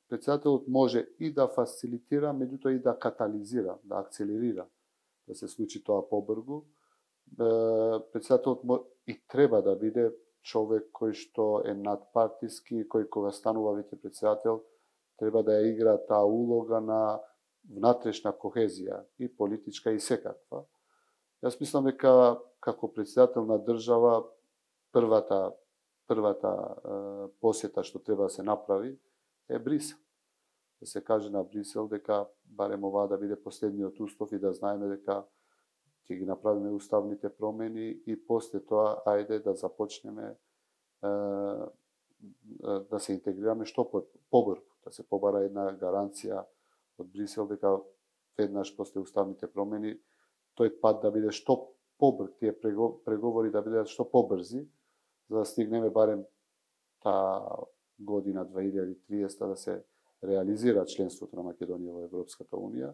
председателот може и да фасилитира, меѓутоа и да катализира, да акцелерира, да се случи тоа побрзо. Председателот и треба да биде човек кој што е надпартиски, кој кога станува веќе председател, треба да ја игра таа улога на внатрешна кохезија, и политичка и секаква. Јас мислам дека како председател на држава првата посета што треба да се направи е Брисел. Да се каже на Брисел дека барем оваа да биде последниот устав и да знаеме дека ќе ги направиме уставните промени и после тоа ајде да започнеме да се интегрираме што побрзо, да се побара една гаранција од Брисел дека веднаш после уставните промени тој пат да биде што побрз, тие преговори да бидат што побрзи, за да стигнеме барем таа година 2030 да се реализира членството на Македонија во Европската Унија.